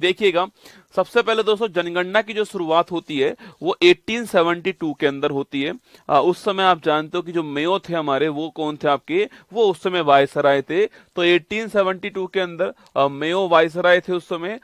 देखिएगा, सबसे पहले दोस्तों जनगणना की जो शुरुआत होती है वो 1872 के अंदर होती है। उस समय आप जानते हो कि जो मेयो थे हमारे, वो कौन थे आपके, वो उस समय वायसराय थे। तो 1872 के अंदर मेयो वायसराय थे उस समय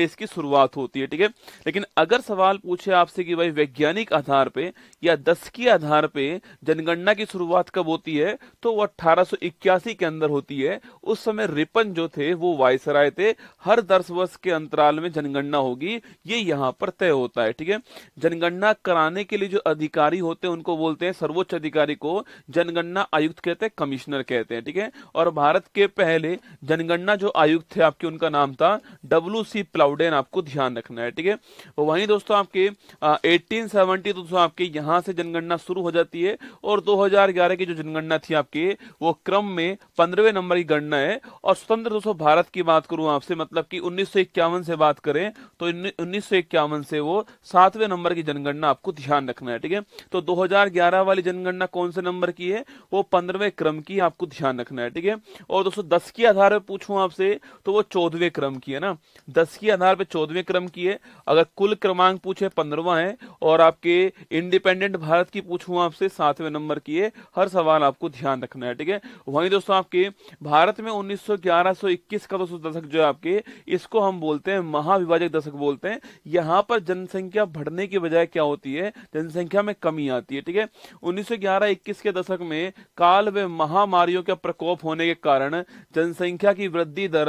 इसकी शुरुआत होती है, ठीक है। लेकिन अगर सवाल पूछे आपसे कि भाई वैज्ञानिक आधार पे या दशकीय आधार पे जनगणना की शुरुआत कब होती है, तो वो 1881 के अंदर होती है। उस समय रिपन जो थे वो वायसराय थे। हर 10 वर्ष के अंतराल में जनगणना होगी, ये यहाँ पर तय होता है, ठीक है। जनगणना कराने के लिए जो अधिकारी होते हैं उनको बोलते हैं, सर्वोच्च अधिकारी को जनगणना आयुक्त कहते हैं, कमिश्नर कहते हैं, ठीक है। और भारत के पहले जनगणना जो आयुक्त थे आपके, उनका नाम था W.C. प्लाउडेन, आपको ध्यान रखना है, ठीक है। वहीं दोस्तों आपके 1870 दोस्तों आपके यहाँ से जनगणना शुरू हो जाती है। और 2011 की जो जनगणना थी आपके, वो क्रम में 15वें नंबर की गणना है। और स्वतंत्र दोस्तों भारत की बात करूं आपसे, मतलब कि 1951 से बात करें तो 1951 से वो 7वें नंबर की जनगणना, आपको ध्यान रखना है, ठीक है। तो 2011 वाली जनगणना कौन से नंबर की है, वो 15वें क्रम की, आपको ध्यान रखना है, ठीक है। और दोस्तों 10 के आधार पर पूछूं आपसे तो वो 14वें क्रम की है ना, 10 के आधार पर 14वें क्रम की है। अगर कुल क्रमांक पूछे 15वां है। और आपके इंडिपेंडेंट भारत की पूछूं आपसे 7वें नंबर की है। हर सवाल आपको ध्यान रखना है, ठीक है। वहीं दोस्तों आपके भारत में 1911-21 का दोस्तों दशक जो है आपके, इसको हम बोलते हैं महाविभाजक दशक बोलते हैं। यहाँ पर जनसंख्या बढ़ने की बजाय क्या होती है, जनसंख्या में कमी आती है, ठीक है। 1911-21 के दशक में काल व महामारियों का प्रकोप होने के कारण जनसंख्या की वृद्धि दर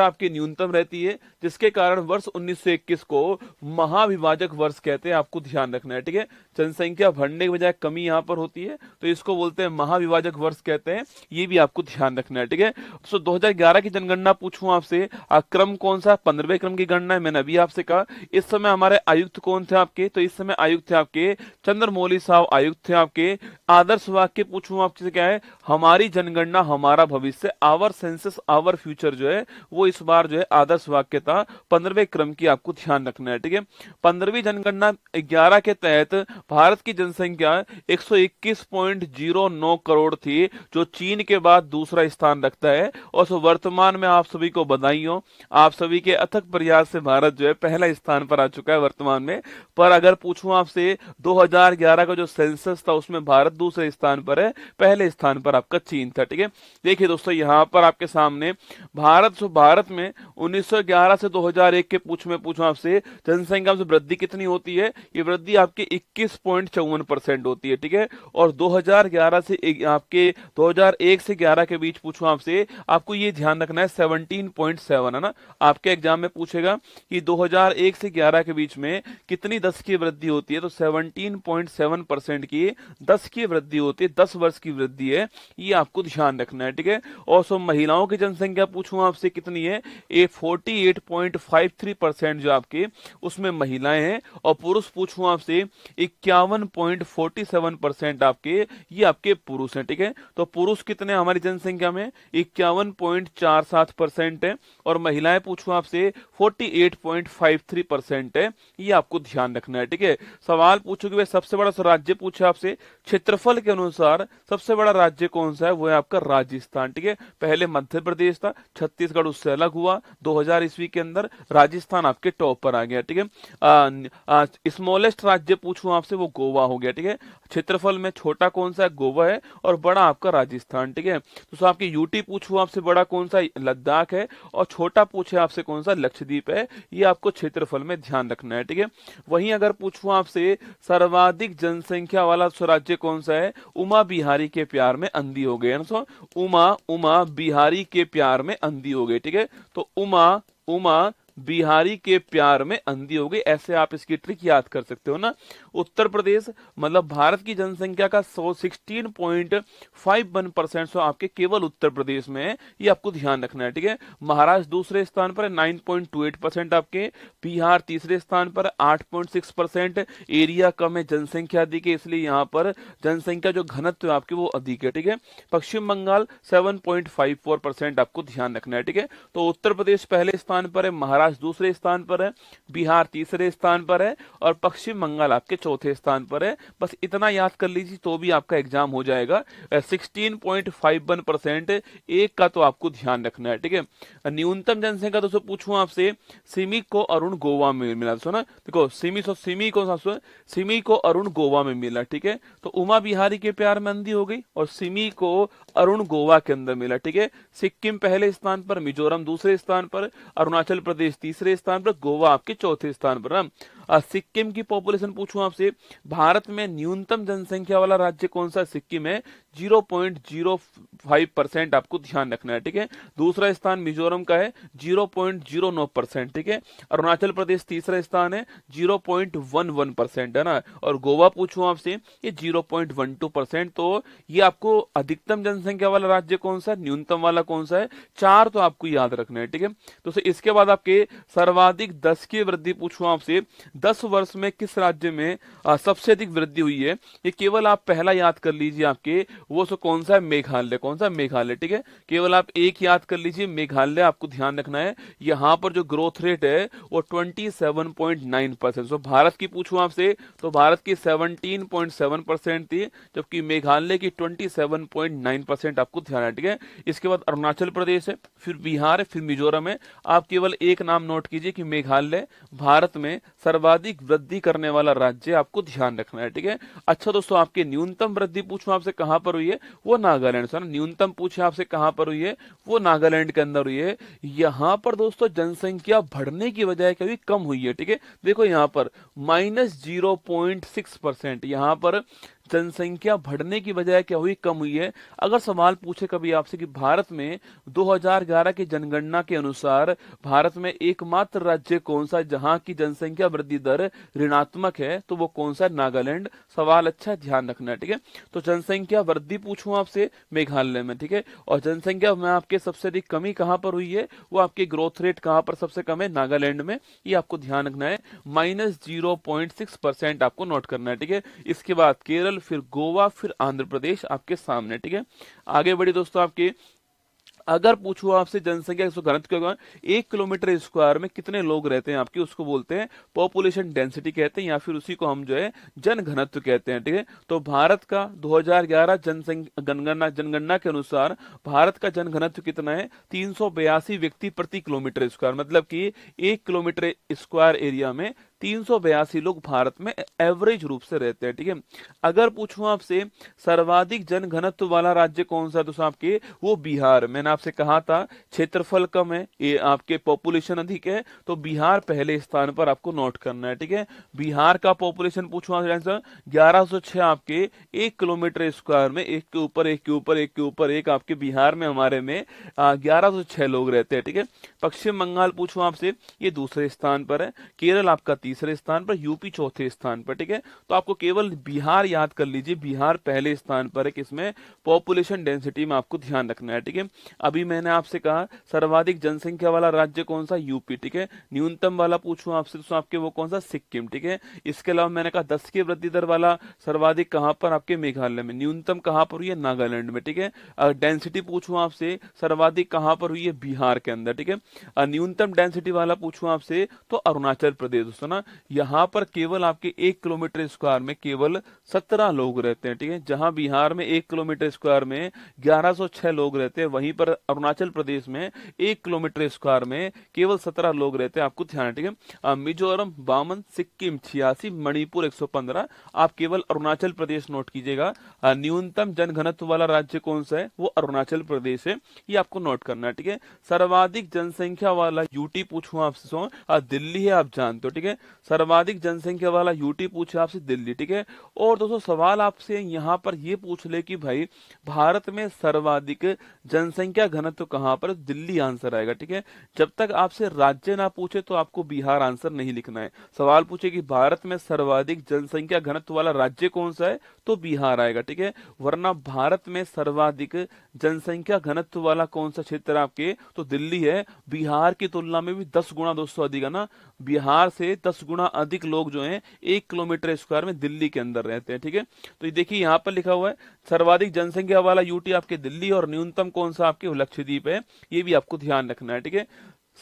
आपकी न्यूनतम रहती है, जिसके कारण वर्ष 1921 को महाविभाजक वर्ष कहते हैं, आपको ध्यान रखना है, ठीक है। जनसंख्या बढ़ने की बजाय कमी यहाँ पर होती है, तो इसको बोलते हैं महाविभाजक वर्ष कहते हैं, ये भी आपको ध्यान रखना है, ठीक है। 2011 की जनगणना पूछूं आपसे, क्रम कौन सा, 15वें क्रम की गणना है, मैंने अभी आपसे कहा। इस समय हमारे आयुक्त कौन थे आपके, तो इस समय आयुक्त थे आपके चंद्रमौली साहब आयुक्त थे आपके। आदर्श वाक्य पूछूं आपसे क्या है, हमारी जनगणना हमारा भविष्य, आवर सेंसस आवर फ्यूचर जो है वो इस बार जो है आदर्श वाक्य था, 15वें क्रम की, आपको ध्यान रखना है, ठीक है। 15वीं जनगणना 11 के तहत भारत की जनसंख्या 121.09 करोड़ थी, जो चीन के बाद दूसरा स्थान रखता है। और वर्तमान में आप सभी को बधाई हो, आप सभी के अथक प्रयास से भारत जो है पहला स्थान पर आ चुका है वर्तमान में। पर अगर पूछूं आपसे 2011 का जो सेंसस था उसमें भारत दूसरे स्थान पर है, पहले स्थान पर आपका चीन था, ठीक है। देखिए दोस्तों यहाँ पर आपके सामने भारत में 1911 से 2001 के पूछूं आपसे जनसंख्या में वृद्धि कितनी होती है, ये वृद्धि आपके 21.54% होती है, ठीक है। और 2011 से आपके 2001 से 11 के बीच पूछूं आपसे, आपको ये ध्यान रखना है 17.7 है ना। आपके एग्जाम में पूछेगा कि 2001 से 11 के बीच में कितनी 10 की वृद्धि होती है, तो 17.7% की 10 की वृद्धि होती है, 10 वर्ष की वृद्धि है, ये आपको ध्यान रखना है, ठीक है। और महिलाओं की जनसंख्या पूछूं आपसे कितनी है, ये 48.53% जो आपके उसमें महिलाएं हैं। और पुरुष पूछूं आपसे 51.47% आपके, ये आपके पुरुष हैं, ठीक है। तो पुरुष कितने हमारी जनसंख्या में, 51.47% है। और महिलाएं पूछूं आपसे 48.53% है, ये आपको ध्यान रखना है, ठीक है। सवाल पूछोगे भाई सबसे बड़ा राज्य पूछे आपसे, क्षेत्रफल के अनुसार सबसे बड़ा राज्य कौन सा है, वो है आपका राजस्थान, ठीक है। पहले मध्य प्रदेश था, छत्तीसगढ़ उससे अलग हुआ 2000 ईस्वी के अंदर, राजस्थान आपके टॉप पर आ गया, ठीक है। स्मॉलेस्ट राज्य पूछूं आपसे, वो गोवा हो गया, ठीक है। क्षेत्रफल में छोटा कौन सा है, गोवा है, और बड़ा आपका राजस्थान, ठीक है। तो आपके यूटी पूछूं आपसे, बड़ा कौन सा, लद्दाख है, और छोटा पूछे आपसे कौन सा, लक्षद्वीप है, ये आपको क्षेत्रफल में ध्यान रखना है, ठीक है। वहीं अगर पूछूं आपसे सर्वाधिक जनसंख्या वाला राज्य कौन सा है, उमा बिहारी के प्यार में अंधी हो गए, उमा बिहारी के प्यार में अंधी हो गई, ठीक है। तो उमा बिहारी के प्यार में अंधी हो गई, ऐसे आप इसकी ट्रिक याद कर सकते हो ना। उत्तर प्रदेश, मतलब भारत की जनसंख्या का 16.51% आपके केवल उत्तर प्रदेश में है, ये आपको ध्यान रखना है, ठीक है। महाराष्ट्र दूसरे स्थान पर 9.28% आपके, बिहार तीसरे स्थान पर 8.6%, एरिया कम है, जनसंख्या अधिक है, इसलिए यहाँ पर जनसंख्या जो घनत्व है आपके वो अधिक है, ठीक है। पश्चिम बंगाल 7.54% आपको ध्यान रखना है, ठीक है। तो उत्तर प्रदेश पहले स्थान पर है, महाराष्ट्र महाराष्ट्र दूसरे स्थान पर है, बिहार तीसरे स्थान पर है और पश्चिम बंगाल आपके चौथे स्थान पर है। बस इतना याद कर लीजिए तो भी आपका एग्जाम हो जाएगा। 16.51% एक का तो आपको ध्यान रखना है, ठीक है। न्यूनतम जनसंख्या दोस्तों पूछूं आपसे, सिमी को अरुण गोवा में मिला, सुना देखो, सिमी को अरुण गोवा में मिला, ठीक है। तो उमा बिहारी के प्यार में अंधी हो गई और सिमी को अरुण गोवा के अंदर मिला, ठीक है। सिक्किम पहले स्थान पर, मिजोरम दूसरे स्थान पर, अरुणाचल प्रदेश तीसरे स्थान पर, गोवा आपके चौथे स्थान पर ना। सिक्किम की पॉपुलेशन पूछूं आपसे, भारत में न्यूनतम जनसंख्या वाला राज्य कौन सा? सिक्किम है, 0.05% आपको ध्यान रखना है, ठीक है। दूसरा स्थान मिजोरम का है 0.09%, ठीक है। अरुणाचल प्रदेश तीसरा स्थान है 0.11%, है ना। और गोवा पूछूं आपसे, ये 0.12%। तो ये आपको अधिकतम जनसंख्या वाला राज्य कौन सा है, न्यूनतम वाला कौन सा है, चार तो आपको याद रखना है, ठीक है। तो इसके बाद आपके सर्वाधिक 10 की वृद्धि पूछूं आपसे, 10 वर्ष में किस राज्य में सबसे अधिक वृद्धि हुई है? ये केवल आप पहला याद कर लीजिए, आपके वो सो कौन सा है, मेघालय। कौन सा? मेघालय, ठीक है। केवल आप एक याद कर लीजिए, मेघालय आपको ध्यान रखना है। यहाँ पर जो ग्रोथ रेट है वो 27.9%। सो भारत की पूछूं आपसे तो भारत की 17.7% थी, जबकि मेघालय की 27.9% आपको ध्यान है, ठीक है। इसके बाद अरुणाचल प्रदेश है, फिर बिहार है, फिर मिजोरम है। आप केवल एक नाम नोट कीजिए कि मेघालय भारत में सर्वाधिक वृद्धि करने वाला राज्य, आपको ध्यान रखना है, ठीक है। अच्छा दोस्तों, आपके न्यूनतम वृद्धि पूछूं आपसे कहां पर हुई है, वो नागालैंड से। न्यूनतम पूछे आपसे कहां पर हुई है, वो नागालैंड के अंदर हुई है। यहां पर दोस्तों जनसंख्या बढ़ने की बजाय कभी कम हुई है, ठीक है। देखो यहां पर -0.6%, यहां पर जनसंख्या बढ़ने की बजाय क्या हुई, कम हुई है। अगर सवाल पूछे कभी आपसे कि भारत में 2011 की जनगणना के अनुसार भारत में एकमात्र राज्य कौन सा जहां की जनसंख्या वृद्धि दर ऋणात्मक है, तो वो कौन सा? नागालैंड। सवाल अच्छा ध्यान रखना है, ठीक है। तो जनसंख्या वृद्धि पूछूं आपसे, मेघालय में, ठीक है। और जनसंख्या में आपके सबसे अधिक कमी कहां पर हुई है, वो आपके ग्रोथ रेट कहां पर सबसे कम है, नागालैंड में। ये आपको ध्यान रखना है, -0.6% आपको नोट करना है, ठीक है। इसके बाद केरल, फिर गोवा, फिर आंध्र प्रदेश आपके सामने, ठीक है। आगे बढ़ी दोस्तों, आपके अगर पूछो आपसे जनसंख्या घनत्व क्या होगा, 1 किलोमीटर स्क्वायर में कितने लोग रहते हैं आपके, उसको बोलते हैं पॉपुलेशन डेंसिटी कहते हैं, या फिर उसी को हम जो है जन घनत्व कहते हैं, ठीक है। तो भारत का 2011 जनगणना के अनुसार भारत का जन घनत्व कितना है, 382 व्यक्ति प्रति किलोमीटर स्क्वायर। मतलब कि 1 किलोमीटर स्क्वायर एरिया में 382 लोग भारत में एवरेज रूप से रहते हैं, ठीक है। अगर पूछूं आपसे सर्वाधिक जन घनत्व वाला राज्य कौन सा है, तो आपके वो बिहार। मैंने आपसे कहा था क्षेत्रफल कम है, ये आपके पॉपुलेशन अधिक है, तो बिहार पहले स्थान पर आपको नोट करना है, ठीक है। बिहार का पॉपुलेशन पूछूं आंसर 1106 आपके 1 किलोमीटर स्क्वायर में, एक के ऊपर एक के ऊपर एक के ऊपर एक आपके बिहार में हमारे में 1106 लोग रहते हैं, ठीक है। पश्चिम बंगाल पूछूं आपसे, ये दूसरे स्थान पर है, केरल आपका तीसरे स्थान पर, यूपी चौथे स्थान पर, ठीक है। तो आपको केवल बिहार याद कर लीजिए, बिहार पहले स्थान पर है, किसमें? पॉपुलेशन डेंसिटी में आपको ध्यान रखना है, ठीक है। अभी मैंने आपसे कहा सर्वाधिक जनसंख्या वाला राज्य कौन सा, यूपी, ठीक है। न्यूनतम वाला पूछूं आपसे तो आपके वो कौन सा, सिक्किम, ठीक है। इसके अलावा मैंने कहा 10 की वृद्धि दर वाला सर्वाधिक कहां पर, आपके मेघालय में। न्यूनतम कहां पर हुई है, नागालैंड में, ठीक है। डेंसिटी पूछूं आपसे सर्वाधिक कहां पर हुई है, बिहार के अंदर, ठीक है। न्यूनतम डेंसिटी वाला पूछूं आपसे तो अरुणाचल प्रदेश, दोस्तों ना, यहाँ पर केवल आपके 1 किलोमीटर स्क्वायर में केवल 17 लोग रहते हैं, ठीक है। जहां बिहार में 1 किलोमीटर स्क्वायर में 1106 लोग रहते हैं, वहीं पर अरुणाचल प्रदेश में 1 किलोमीटर स्क्वायर में केवल 17 लोग रहते हैं, आपको ध्यान है, ठीक है। मिजोरम 52, सिक्किम 86, मणिपुर 115। आप केवल अरुणाचल प्रदेश नोट कीजिएगा। न्यूनतम जनघनत्व वाला राज्य कौन सा है, वो अरुणाचल प्रदेश है, ये आपको नोट करना है, ठीक है। सर्वाधिक जनसंख्या वाला यूटी पूछूं आपसे, दिल्ली है, आप जानते हो, ठीक है। सर्वाधिक जनसंख्या वाला यूटी पूछे आपसे, दिल्ली, ठीक है। और दोस्तों सवाल आपसे यहां पर ये पूछ ले कि भाई भारत में सर्वाधिक जनसंख्या घनत्व कहां पर, दिल्ली आंसर आएगा, ठीक है। जब तक आपसे राज्य ना पूछे तो आपको बिहार आंसर नहीं लिखना है। सवाल पूछे कि भारत में सर्वाधिक जनसंख्या घनत्व वाला राज्य कौन सा है, तो बिहार आएगा, ठीक है। वरना भारत में सर्वाधिक जनसंख्या घनत्व वाला कौन सा क्षेत्र है आपके, तो दिल्ली है। बिहार की तुलना में भी 10 गुना दोस्तों अधिक है ना, बिहार से 10 गुना अधिक लोग जो हैं 1 किलोमीटर स्क्वायर में दिल्ली के अंदर रहते हैं, ठीक है। तो ये देखिए यहाँ पर लिखा हुआ है सर्वाधिक जनसंख्या वाला यूटी आपके दिल्ली, और न्यूनतम कौन सा आपके लक्षद्वीप है, ये भी आपको ध्यान रखना है, ठीक है।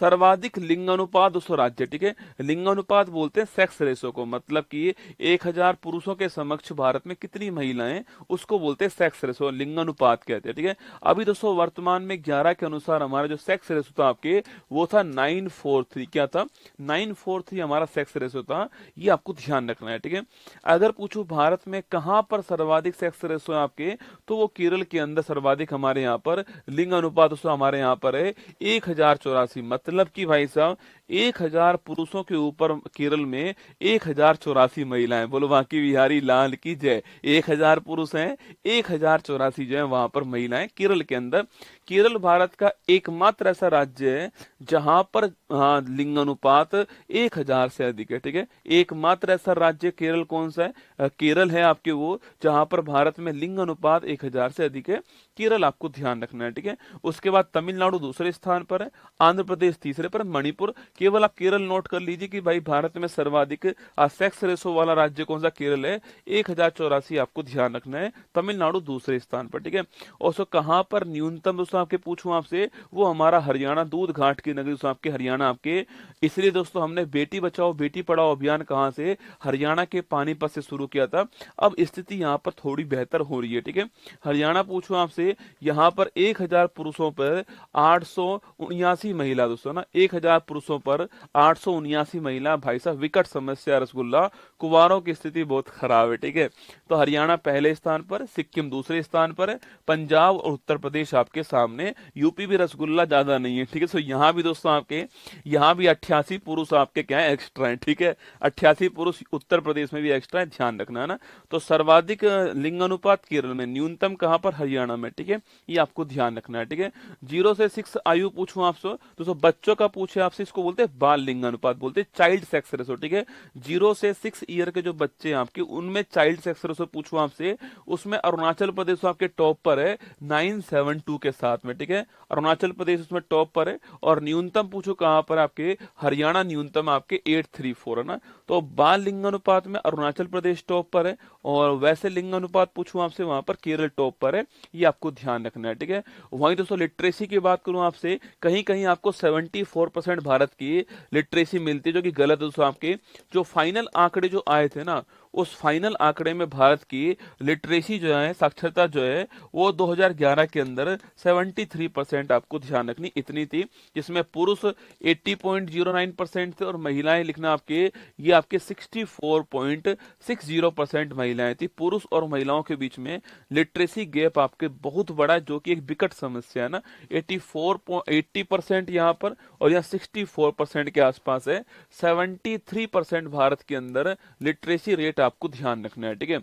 सर्वाधिक लिंग अनुपात दोस्तों राज्य, ठीक है। लिंग अनुपात बोलते हैं सेक्स रेशो को, मतलब कि 1000 पुरुषों के समक्ष भारत में कितनी महिलाएं, उसको बोलते हैं सेक्स रेशो, लिंग अनुपात कहते हैं, ठीक है। अभी दोस्तों वर्तमान में 11 के अनुसार हमारा जो सेक्स रेशो था आपके, वो था 943। क्या था? 943 हमारा सेक्स रेशो था। ये आपको ध्यान रखना है, ठीक है। अगर पूछूं भारत में कहां पर सर्वाधिक सेक्स रेशो है आपके, तो वो केरल के अंदर सर्वाधिक हमारे यहाँ पर लिंग अनुपात दोस्तों हमारे यहाँ पर है 1084। मतलब कि भाई साहब 1000 पुरुषों के ऊपर केरल में 1084 महिलाएं। बोलो बाकी बिहारी लाल की जय। 1000 पुरुष हैं, 1084 जो है वहां पर महिलाएं केरल के अंदर। केरल भारत का एकमात्र ऐसा राज्य है जहां पर हाँ लिंग अनुपात 1000 से अधिक है, ठीक है। एकमात्र ऐसा राज्य केरल कौन सा है? केरल है आपके वो, जहां पर भारत में लिंग अनुपात 1000 से अधिक है। केरल आपको ध्यान रखना है, ठीक है। उसके बाद तमिलनाडु दूसरे स्थान पर है, आंध्र प्रदेश तीसरे पर, मणिपुर। केवल आप केरल नोट कर लीजिए कि भाई भारत में सर्वाधिक सेक्स रेशो वाला राज्य कौन सा? केरल है, 1084 आपको ध्यान रखना है। तमिलनाडु दूसरे स्थान पर, ठीक है। और सो कहां पर न्यूनतम दोस्तों आपके पूछूं आपसे, वो हमारा हरियाणा, दूध घाट की नगरी दोस्तों आपके हरियाणा आपके। इसलिए दोस्तों हमने बेटी बचाओ बेटी पढ़ाओ अभियान कहां से? हरियाणा के पानीपत से शुरू किया था। अब स्थिति यहाँ पर थोड़ी बेहतर हो रही है, ठीक है। हरियाणा पूछूं आपसे, यहाँ पर 1000 पुरुषों पर 879 महिला दोस्तों ना, 1000 पुरुषों पर 879 महिला। भाई साहब विकट समस्या रसगुल्ला, कुवारों की स्थिति बहुत खराब है, ठीक है। तो हरियाणा पहले स्थान पर, सिक्किम दूसरे स्थान पर है, पंजाब और उत्तर प्रदेश आपके सामने। यूपी भी रसगुल्ला ज्यादा नहीं है, ठीक है। तो यहाँ भी दोस्तों आपके, यहाँ भी 88 पुरुष आपके क्या है? एक्स्ट्रा है, ठीक है। 88 पुरुष उत्तर प्रदेश में भी एक्स्ट्रा है, ध्यान रखना है ना। तो सर्वाधिक लिंग अनुपात केरल में, न्यूनतम कहां पर? हरियाणा में, ठीक है। ये आपको ध्यान रखना है, ठीक है। 0 से 6 आयु पूछूं आपसे, तो बच्चों का पूछे आपसे, इसको बोलते हैं बाल लिंग अनुपात, बोलते हैं चाइल्ड सेक्स रेशो, ठीक है। 0 से 6 ईयर के जो बच्चे हैं आपके, उनमें चाइल्ड सेक्स रेशो पूछूं आपसे, उसमें अरुणाचल प्रदेश आपके टॉप पर है 972 के साथ में, ठीक है। अरुणाचल प्रदेश उसमें टॉप पर है। और न्यूनतम पूछो कहां पर? आपके हरियाणा न्यूनतम आपके 834 है ना। तो बाल लिंग अनुपात में अरुणाचल प्रदेश टॉप पर है, और वैसे लिंग अनुपात पूछूं आपसे, वहां पर केरल टॉप पर है। ये आपको ध्यान रखना है, ठीक है। वहीं दोस्तों लिटरेसी की बात करूं आपसे, कहीं कहीं आपको 74% भारत की लिटरेसी मिलती है, जो कि गलत है दोस्तों। आपके जो फाइनल आंकड़े जो आए थे ना, उस फाइनल आंकड़े में भारत की लिटरेसी जो है, साक्षरता जो है, वो 2011 के अंदर 73% आपको ध्यान रखनी इतनी थी, जिसमें पुरुष 80.09% थे और महिलाएं लिखना आपके, ये आपके 64.60% महिलाएं थी। पुरुष और महिलाओं के बीच में लिटरेसी गैप आपके बहुत बड़ा है, जो कि एक विकट समस्या है ना। 80% यहाँ पर, और यहाँ 64% के आसपास है। 73% भारत के अंदर लिटरेसी रेट आपको ध्यान रखना है, ठीक है।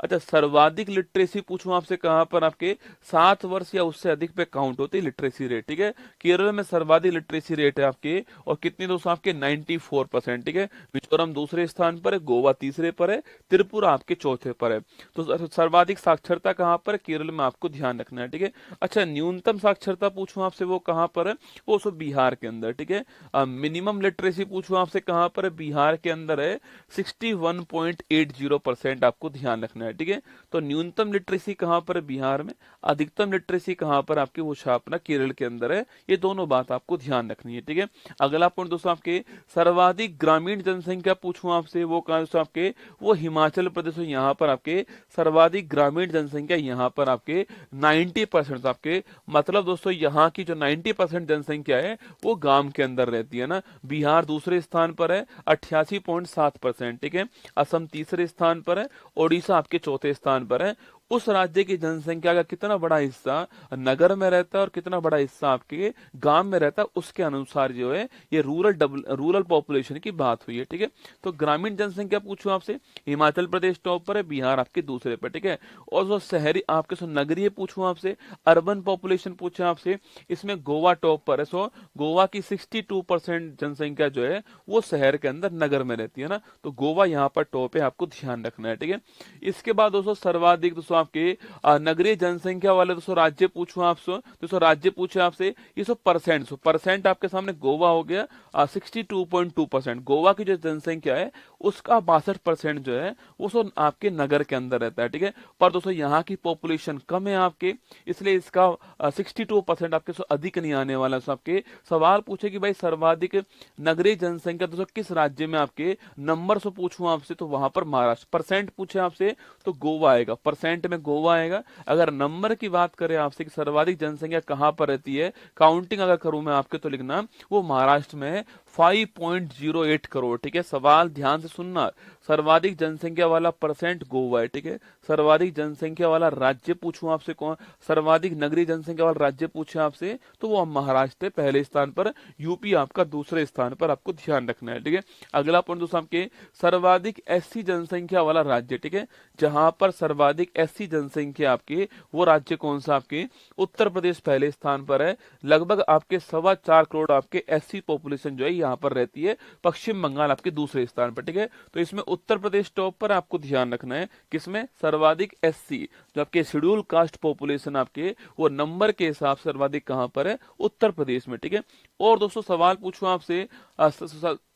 अच्छा, सर्वाधिक लिटरेसी पूछूं आपसे कहां पर? आपके 7 वर्ष या उससे अधिक पे काउंट होती है लिटरेसी रेट, ठीक है। केरल में सर्वाधिक लिटरेसी रेट है आपके, और कितनी दोस्तों? आपके 94%, ठीक है। मिजोरम दूसरे स्थान पर है, गोवा तीसरे पर है, त्रिपुरा आपके चौथे पर है। तो सर्वाधिक साक्षरता कहां पर? केरल में आपको ध्यान रखना है, ठीक है। अच्छा, न्यूनतम साक्षरता पूछूं आपसे, वो कहां पर है? वो सब बिहार के अंदर, ठीक है। मिनिमम लिटरेसी पूछूं आपसे कहां पर है? बिहार के अंदर है, 61.80% आपको ध्यान रखना है, ठीक है। तो न्यूनतम लिटरेसी कहां पर है? बिहार में। अधिकतम लिटरेसी कहां पर? आपके वो छापना केरल के अंदर है। ये दोनों बात आपको ध्यान रखनी है, ठीक है। अगला पॉइंट दोस्तों आपके, सर्वाधिक ग्रामीण जनसंख्या पूछूं आपसे, वो कहां दोस्तों आपके? वो हिमाचल प्रदेश में। यहाँ पर आपके सर्वाधिक ग्रामीण जनसंख्या यहाँ पर आपके 90% आपके, मतलब दोस्तों यहाँ की जो 90% जनसंख्या है वो गांव के अंदर रहती है ना। बिहार दूसरे स्थान पर है 88.7%, ठीक है। असम तीसरे स्थान पर है, ओडिशा आपके चौथे स्थान पर है। उस राज्य की जनसंख्या का कितना बड़ा हिस्सा नगर में रहता है और कितना बड़ा हिस्सा आपके गांव में रहता है, उसके अनुसार जो है ये रूरल पॉपुलेशन की बात हुई है, ठीक है। तो ग्रामीण जनसंख्या पूछूं आपसे, हिमाचल प्रदेश टॉप पर है, बिहार आपके दूसरे पर, ठीक है। और जो शहरी आपके सो नगरीय पूछूं आपसे, अर्बन पॉपुलेशन पूछे आपसे, इसमें गोवा टॉप पर है। सो गोवा की 62% जनसंख्या जो है वो शहर के अंदर नगर में रहती है ना। तो गोवा यहाँ पर टॉप है, आपको ध्यान रखना है, ठीक है। इसके बाद दोस्तों सर्वाधिक दोस्तों आपके नगरीय जनसंख्या वाले दोस्तों राज्य पूछूं आपसे, दोस्तों राज्य पूछे आपसे ये 100%, परसेंट आपके सामने गोवा हो गया 62.2%। गोवा की जो जनसंख्या है उसका 62% जो है वो आपके नगर के अंदर रहता है, ठीक है। पर दोस्तों यहाँ की पॉपुलेशन कम है आपके, इसलिए इसका 62% आपके अधिक नहीं आने वाला। आपके सवाल पूछे कि भाई सर्वाधिक नगरीय जनसंख्या दोस्तों किस राज्य में आपके नंबर से पूछूं आपसे, तो वहां पर महाराष्ट्र। परसेंट पूछे आपसे तो गोवा आएगा, परसेंट में गोवा आएगा। अगर नंबर की बात करें आपसे कि सर्वाधिक जनसंख्या कहां पर रहती है, काउंटिंग अगर करूं मैं आपके, तो लिखना वो महाराष्ट्र में है 5.08 करोड़, ठीक है। सवाल ध्यान से सुनना, सर्वाधिक जनसंख्या वाला परसेंट गोवा है, ठीक है। सर्वाधिक जनसंख्या वाला राज्य पूछूं आपसे कौन, सर्वाधिक नगरीय जनसंख्या वाला राज्य पूछे आपसे तो वो महाराष्ट्र है पहले स्थान पर, यूपी आपका दूसरे स्थान पर, आपको ध्यान रखना है, ठीक है। अगला पॉइंट दोस्तों आपके सर्वाधिक एससी जनसंख्या वाला राज्य, ठीक है। जहां पर सर्वाधिक एससी जनसंख्या आपके, वो राज्य कौन सा आपके, उत्तर प्रदेश पहले स्थान पर है। लगभग आपके 4.25 करोड़ आपके एससी पॉपुलेशन जो है यहाँ पर रहती है। पश्चिम बंगाल आपके दूसरे स्थान पर, ठीक है। तो इसमें उत्तर प्रदेश टॉप पर, आपको ध्यान रखना है किसमें, सर्वाधिक एससी जो आपके शेड्यूल कास्ट पॉपुलेशन आपके, वो नंबर के हिसाब से सर्वाधिक कहां पर है, उत्तर प्रदेश में, ठीक है। और दोस्तों सवाल पूछूं आपसे,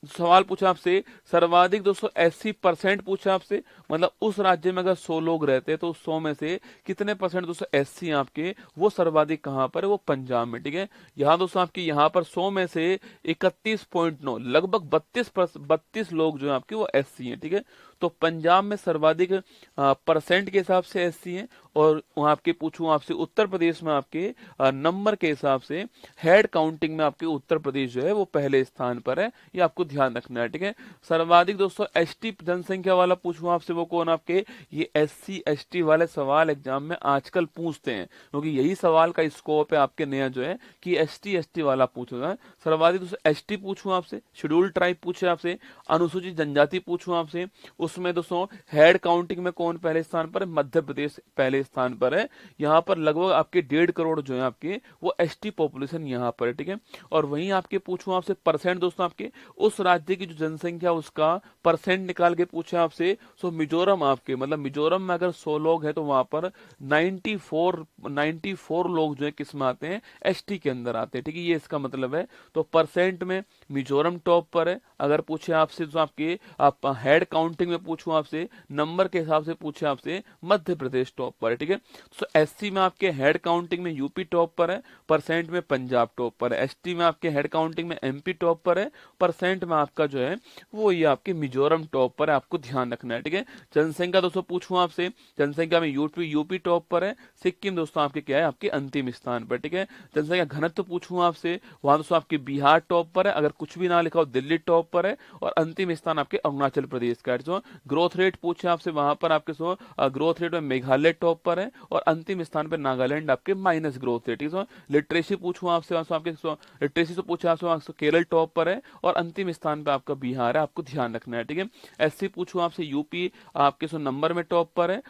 सवाल पूछा आपसे सर्वाधिक दोस्तों 80% पूछा आपसे, मतलब उस राज्य में अगर 100 लोग रहते हैं तो उस 100 में से कितने परसेंट दोस्तों एससी आपके, वो सर्वाधिक कहां पर है, वो पंजाब में, ठीक है। यहाँ दोस्तों आपके यहाँ पर 100 में से 31.9 लगभग 32 लोग जो है आपके वो एससी हैं, ठीक है। तो पंजाब में सर्वाधिक परसेंट के हिसाब से एससी हैं, और वहां आपके पूछूं आपसे उत्तर प्रदेश में आपके नंबर के हिसाब से हेड काउंटिंग में आपके उत्तर प्रदेश जो है वो पहले स्थान पर है, ये आपको ध्यान रखना है, ठीक है। सर्वाधिक दोस्तों एसटी जनसंख्या वाला पूछूं आपसे वो कौन आपके, ये एससी एसटी वाले सवाल एग्जाम में आजकल पूछते हैं, क्योंकि यही सवाल का स्कोप है आपके नया जो है कि एसटी एसटी वाला पूछेगा। सर्वाधिक दोस्तों एसटी पूछूं आपसे, शेड्यूल ट्राइब पूछे आपसे, अनुसूचित जनजाति पूछूं आपसे, उसमें दोस्तों हेड काउंटिंग में कौन पहले स्थान पर है, मध्य प्रदेश पहले स्थान पर है। यहाँ पर लगभग आपके 1.5 करोड़ जो है आपके वो एसटी पॉपुलेशन यहाँ पर है, ठीक है। और वहीं आपके पूछूं आपसे परसेंट दोस्तों आपके, उस राज्य की जो जनसंख्या उसका परसेंट निकाल के पूछे आपसे, सो मिजोरम आपके, मतलब मिजोरम में अगर 100 लोग हैं तो वहां पर 94 लोग जो है किस में आते हैं, एसटी के अंदर आते हैं, ठीक है। ये इसका मतलब है। तो परसेंट में मिजोरम टॉप पर है। अगर पूछे आपसे तो आपके आप हेड काउंटिंग में पूछूं आपसे, नंबर के हिसाब से पूछे आपसे, मध्य प्रदेश टॉप पर है, ठीक है। तो एससी में आपके हेड काउंटिंग में यूपी टॉप पर है, परसेंट में पंजाब टॉप पर है। एसटी में आपके हेड काउंटिंग में एमपी टॉप पर है, परसेंट में आपका जो है वो ये आपके मिजोरम टॉप पर है, आपको ध्यान रखना है, ठीक है। जनसंख्या दोस्तों पूछूं आपसे, जनसंख्या में यूपी टॉप पर है, सिक्किम दोस्तों आपके क्या है, आपके अंतिम स्थान पर, ठीक है। जनसंख्या घनत्व पूछूं आपसे, वहां दोस्तों आपके बिहार टॉप पर है, अगर कुछ भी ना लिखा हो दिल्ली टॉप पर है, और अंतिम स्थान आपके अरुणाचल प्रदेश का है। ग्रोथ रेट पूछे आपसे, वहां पर आपके ग्रोथ रेट में मेघालय टॉप पर है, और अंतिम स्थान पर नागालैंड आपके माइनस ग्रोथ रेट। लिटरेसी पूछूं आपसे, आपके लिटरेसी से पूछे आपसे केरल टॉप पर है, और अंतिम स्थान पर आपका बिहार है, आपको ध्यान रखना है, ठीक है। एससी पूछूं आपसे, यूपी आपके नंबर में टॉप पर है,